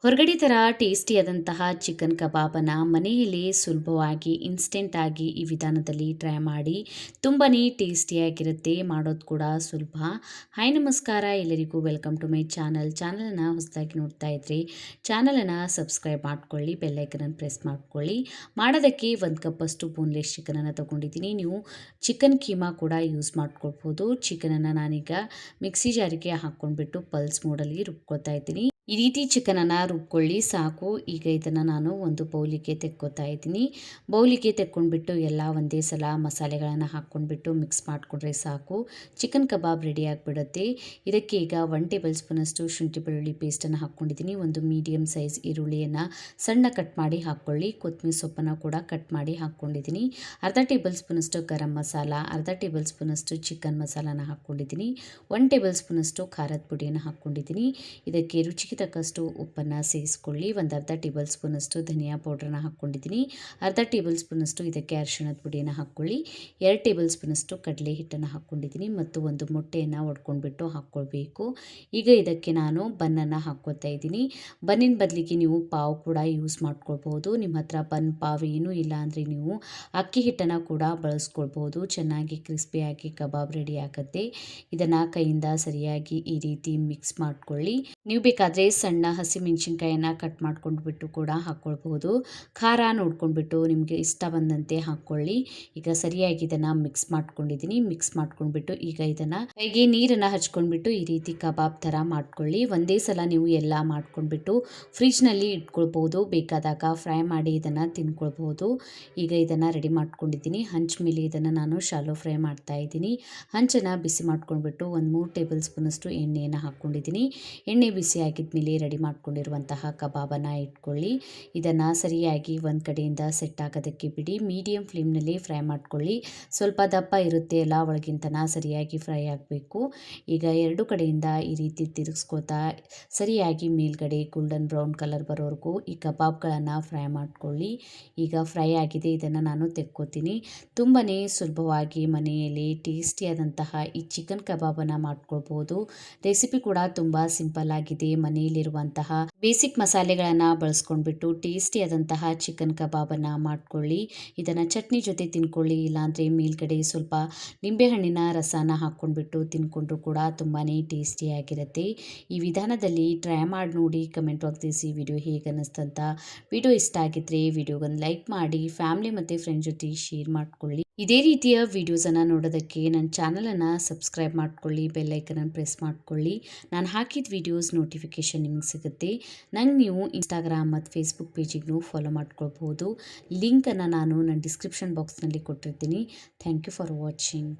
ಹೊರಗಡೆ ಥರ ಟೇಸ್ಟಿಯಾದಂತಹ ಚಿಕನ್ ಕಬಾಬನ್ನು ಮನೆಯಲ್ಲಿ ಸುಲಭವಾಗಿ ಇನ್ಸ್ಟೆಂಟಾಗಿ ಈ ವಿಧಾನದಲ್ಲಿ ಟ್ರೈ ಮಾಡಿ. ತುಂಬಾ ಟೇಸ್ಟಿಯಾಗಿರುತ್ತೆ, ಮಾಡೋದು ಕೂಡ ಸುಲಭ. ಹಾಯ್ ನಮಸ್ಕಾರ ಎಲ್ಲರಿಗೂ, ವೆಲ್ಕಮ್ ಟು ಮೈ ಚಾನಲನ್ನು ಹೊಸದಾಗಿ ನೋಡ್ತಾ ಇದ್ರಿ ಚಾನಲನ್ನು ಸಬ್ಸ್ಕ್ರೈಬ್ ಮಾಡ್ಕೊಳ್ಳಿ, ಬೆಲ್ಲೈಕನನ್ನು ಪ್ರೆಸ್ ಮಾಡ್ಕೊಳ್ಳಿ. ಮಾಡೋದಕ್ಕೆ 1 ಕಪ್ಪಷ್ಟು ಬೋನ್ಲೆಸ್ ಚಿಕನನ್ನು ತೊಗೊಂಡಿದ್ದೀನಿ. ನೀವು ಚಿಕನ್ ಕೀಮಾ ಕೂಡ ಯೂಸ್ ಮಾಡ್ಕೊಳ್ಬೋದು. ಚಿಕನನ್ನು ನಾನೀಗ ಮಿಕ್ಸಿ ಜಾರಿಗೆ ಹಾಕ್ಕೊಂಡ್ಬಿಟ್ಟು ಪಲ್ಸ್ ಮೋಡಲ್ಲಿ ರುಬ್ಕೊತಾ ಇದ್ದೀನಿ. ಈ ರೀತಿ ಚಿಕನನ್ನು ರುಬ್ಕೊಳ್ಳಿ ಸಾಕು. ಈಗ ಇದನ್ನು ನಾನು ಒಂದು ಬೌಲಿಗೆ ತೆಕ್ಕೋತಾ ಇದ್ದೀನಿ. ಬೌಲಿಗೆ ತೆಕ್ಕೊಂಡ್ಬಿಟ್ಟು ಎಲ್ಲ ಒಂದೇ ಸಲ ಮಸಾಲೆಗಳನ್ನು ಹಾಕ್ಕೊಂಡ್ಬಿಟ್ಟು ಮಿಕ್ಸ್ ಮಾಡಿಕೊಂಡ್ರೆ ಸಾಕು, ಚಿಕನ್ ಕಬಾಬ್ ರೆಡಿ ಆಗಿಬಿಡುತ್ತೆ. ಇದಕ್ಕೆ ಈಗ 1 ಟೇಬಲ್ ಸ್ಪೂನಷ್ಟು ಶುಂಠಿ ಬೆಳ್ಳುಳ್ಳಿ ಪೇಸ್ಟನ್ನು ಹಾಕ್ಕೊಂಡಿದ್ದೀನಿ. ಒಂದು ಮೀಡಿಯಮ್ ಸೈಜ್ ಈರುಳ್ಳಿಯನ್ನು ಸಣ್ಣ ಕಟ್ ಮಾಡಿ ಹಾಕ್ಕೊಳ್ಳಿ. ಕೊತ್ತಂಬರಿ ಸೊಪ್ಪನ್ನು ಕೂಡ ಕಟ್ ಮಾಡಿ ಹಾಕ್ಕೊಂಡಿದ್ದೀನಿ. ಅರ್ಧ ಟೇಬಲ್ ಸ್ಪೂನಷ್ಟು ಗರಂ ಮಸಾಲ, ಅರ್ಧ ಟೇಬಲ್ ಸ್ಪೂನಷ್ಟು ಚಿಕನ್ ಮಸಾಲಾನ ಹಾಕ್ಕೊಂಡಿದ್ದೀನಿ. 1 ಟೇಬಲ್ ಸ್ಪೂನಷ್ಟು ಖಾರದ ಪುಡಿಯನ್ನು ಹಾಕ್ಕೊಂಡಿದ್ದೀನಿ. ಇದಕ್ಕೆ ರುಚಿಗೆ ತಕ್ಕಷ್ಟು ಉಪ್ಪನ್ನು ಸೇರಿಸ್ಕೊಳ್ಳಿ. ಒಂದು ಅರ್ಧ ಟೇಬಲ್ ಸ್ಪೂನಷ್ಟು ಧನಿಯಾ ಪೌಡ್ರನ್ನ ಹಾಕ್ಕೊಂಡಿದ್ದೀನಿ. ಅರ್ಧ ಟೇಬಲ್ ಸ್ಪೂನಷ್ಟು ಇದಕ್ಕೆ ಅರಿಶಿಣದ ಪುಡಿಯನ್ನು ಹಾಕ್ಕೊಳ್ಳಿ. 2 ಟೇಬಲ್ ಸ್ಪೂನಷ್ಟು ಕಡಲೆ ಹಿಟ್ಟನ್ನು ಹಾಕ್ಕೊಂಡಿದ್ದೀನಿ ಮತ್ತು ಒಂದು ಮೊಟ್ಟೆಯನ್ನು ಒಡ್ಕೊಂಡ್ಬಿಟ್ಟು ಹಾಕ್ಕೊಳ್ಬೇಕು. ಈಗ ಇದಕ್ಕೆ ನಾನು ಬನ್ನನ್ನು ಹಾಕ್ಕೋತಾ ಇದ್ದೀನಿ. ಬನ್ನಿನ ಬದಲಿಗೆ ನೀವು ಪಾವ್ ಕೂಡ ಯೂಸ್ ಮಾಡ್ಕೊಳ್ಬೋದು. ನಿಮ್ಮ ಹತ್ರ ಬನ್ ಪಾವ್ ಏನೂ ಇಲ್ಲ ಅಂದರೆ ನೀವು ಅಕ್ಕಿ ಹಿಟ್ಟನ್ನು ಕೂಡ ಬಳಸ್ಕೊಳ್ಬೋದು. ಚೆನ್ನಾಗಿ ಕ್ರಿಸ್ಪಿಯಾಗಿ ಕಬಾಬ್ ರೆಡಿ ಆಗುತ್ತೆ. ಇದನ್ನು ಕೈಯಿಂದ ಸರಿಯಾಗಿ ಈ ರೀತಿ ಮಿಕ್ಸ್ ಮಾಡ್ಕೊಳ್ಳಿ. ನೀವು ಬೇಕಾದರೆ ಸಣ್ಣ ಹಸಿಮೆಣಸಿನ್ಕಾಯನ್ನು ಕಟ್ ಮಾಡ್ಕೊಂಡ್ಬಿಟ್ಟು ಕೂಡ ಹಾಕ್ಕೊಳ್ಬಹುದು. ಖಾರ ನೋಡ್ಕೊಂಡ್ಬಿಟ್ಟು ನಿಮಗೆ ಇಷ್ಟ ಬಂದಂತೆ ಹಾಕ್ಕೊಳ್ಳಿ. ಈಗ ಸರಿಯಾಗಿ ಇದನ್ನು ಮಿಕ್ಸ್ ಮಾಡ್ಕೊಂಡಿದ್ದೀನಿ. ಮಿಕ್ಸ್ ಮಾಡ್ಕೊಂಡ್ಬಿಟ್ಟು ಈಗ ಇದನ್ನು ಕೈಗೆ ನೀರನ್ನು ಹಚ್ಕೊಂಡ್ಬಿಟ್ಟು ಈ ರೀತಿ ಕಬಾಬ್ ಥರ ಮಾಡ್ಕೊಳ್ಳಿ. ಒಂದೇ ಸಲ ನೀವು ಎಲ್ಲ ಮಾಡ್ಕೊಂಡ್ಬಿಟ್ಟು ಫ್ರಿಜ್ನಲ್ಲಿ ಇಟ್ಕೊಳ್ಬೋದು. ಬೇಕಾದಾಗ ಫ್ರೈ ಮಾಡಿ ಇದನ್ನು ತಿನ್ಕೊಳ್ಬಹುದು. ಈಗ ಇದನ್ನು ರೆಡಿ ಮಾಡ್ಕೊಂಡಿದ್ದೀನಿ. ಹಂಚ್ ಮೇಲೆ ಇದನ್ನು ನಾನು ಶಾಲೋ ಫ್ರೈ ಮಾಡ್ತಾ ಇದ್ದೀನಿ. ಹಂಚನ್ನು ಬಿಸಿ ಮಾಡ್ಕೊಂಡ್ಬಿಟ್ಟು ಒಂದು 3 ಟೇಬಲ್ ಸ್ಪೂನಷ್ಟು ಎಣ್ಣೆಯನ್ನು ಹಾಕ್ಕೊಂಡಿದ್ದೀನಿ. ಎಣ್ಣೆ ಬಿಸಿ ಆಗಿದ್ಮೇಲೆ ರೆಡಿ ಮಾಡ್ಕೊಂಡಿರುವಂತಹ ಕಬಾಬನ್ನು ಇಟ್ಕೊಳ್ಳಿ. ಇದನ್ನು ಸರಿಯಾಗಿ ಒಂದು ಕಡೆಯಿಂದ ಸೆಟ್ ಆಗೋದಕ್ಕೆ ಬಿಡಿ. ಮೀಡಿಯಮ್ ಫ್ಲೇಮ್ನಲ್ಲಿ ಫ್ರೈ ಮಾಡ್ಕೊಳ್ಳಿ. ಸ್ವಲ್ಪ ದಪ್ಪ ಇರುತ್ತೆ ಅಲ್ಲ, ಒಳಗಿಂತನ ಸರಿಯಾಗಿ ಫ್ರೈ ಆಗಬೇಕು. ಈಗ 2 ಕಡೆಯಿಂದ ಈ ರೀತಿ ತಿರುಗಿಸ್ಕೋತಾ ಸರಿಯಾಗಿ ಮೇಲ್ಗಡೆ ಗೋಲ್ಡನ್ ಬ್ರೌನ್ ಕಲರ್ ಬರೋವರೆಗೂ ಈ ಕಬಾಬ್ಗಳನ್ನು ಫ್ರೈ ಮಾಡ್ಕೊಳ್ಳಿ. ಈಗ ಫ್ರೈ ಆಗಿದೆ, ಇದನ್ನು ನಾನು ತೆಕ್ಕೋತೀನಿ. ತುಂಬಾ ಸುಲಭವಾಗಿ ಮನೆಯಲ್ಲಿ ಟೇಸ್ಟಿಯಾದಂತಹ ಈ ಚಿಕನ್ ಕಬಾಬನ್ನು ಮಾಡ್ಕೊಳ್ಬೋದು. ರೆಸಿಪಿ ಕೂಡ ತುಂಬ ಸಿಂಪಲ್ ಆಗಿದೆ. ಮನೆಯಲ್ಲಿರುವಂತಹ ಬೇಸಿಕ್ ಮಸಾಲೆಗಳನ್ನು ಬಳಸ್ಕೊಂಡ್ಬಿಟ್ಟು ಟೇಸ್ಟಿಯಾದಂತಹ ಚಿಕನ್ ಕಬಾಬನ್ನು ಮಾಡ್ಕೊಳ್ಳಿ. ಇದನ್ನು ಚಟ್ನಿ ಜೊತೆ ತಿನ್ಕೊಳ್ಳಿ, ಇಲ್ಲಾಂದರೆ ಮೇಲ್ಗಡೆ ಸ್ವಲ್ಪ ನಿಂಬೆಹಣ್ಣಿನ ರಸನ ಹಾಕ್ಕೊಂಡ್ಬಿಟ್ಟು ತಿನ್ಕೊಂಡ್ರು ಕೂಡ ತುಂಬಾ ಟೇಸ್ಟಿಯಾಗಿರುತ್ತೆ. ಈ ವಿಧಾನದಲ್ಲಿ ಟ್ರೈ ಮಾಡಿ ನೋಡಿ, ಕಮೆಂಟ್ ಬಾಕ್ಸ್ ತಿಳಿಸಿ ವಿಡಿಯೋ ಹೇಗೆ ಅನ್ನಿಸ್ತಂತ. ವಿಡಿಯೋ ಇಷ್ಟ ಆಗಿದ್ದರೆ ವಿಡಿಯೋಗೊಂದು ಲೈಕ್ ಮಾಡಿ, ಫ್ಯಾಮಿಲಿ ಮತ್ತು ಫ್ರೆಂಡ್ ಜೊತೆ ಶೇರ್ ಮಾಡ್ಕೊಳ್ಳಿ. ಇದೇ ರೀತಿಯ ವಿಡಿಯೋಸನ್ನು ನೋಡೋದಕ್ಕೆ ನನ್ನ ಚಾನಲನ್ನು ಸಬ್ಸ್ಕ್ರೈಬ್ ಮಾಡ್ಕೊಳ್ಳಿ, ಬೆಲ್ಲೈಕನನ್ನು ಪ್ರೆಸ್ ಮಾಡ್ಕೊಳ್ಳಿ. ನಾನು ಹಾಕಿದ ವಿಡಿಯೋಸ್ ನೋಟಿಫಿಕೇಷನ್ ನಿಮಗೆ ಸಿಗುತ್ತೆ. ನಂಗೆ ನೀವು ಇನ್ಸ್ಟಾಗ್ರಾಮ್ ಮತ್ತು ಫೇಸ್ಬುಕ್ ಪೇಜಿಗೂ ಫಾಲೋ ಮಾಡ್ಕೊಳ್ಬೋದು. ಲಿಂಕನ್ನು ನಾನು ನನ್ನ ಡಿಸ್ಕ್ರಿಪ್ಷನ್ ಬಾಕ್ಸ್ನಲ್ಲಿ ಕೊಟ್ಟಿರ್ತೀನಿ. Thank you for watching.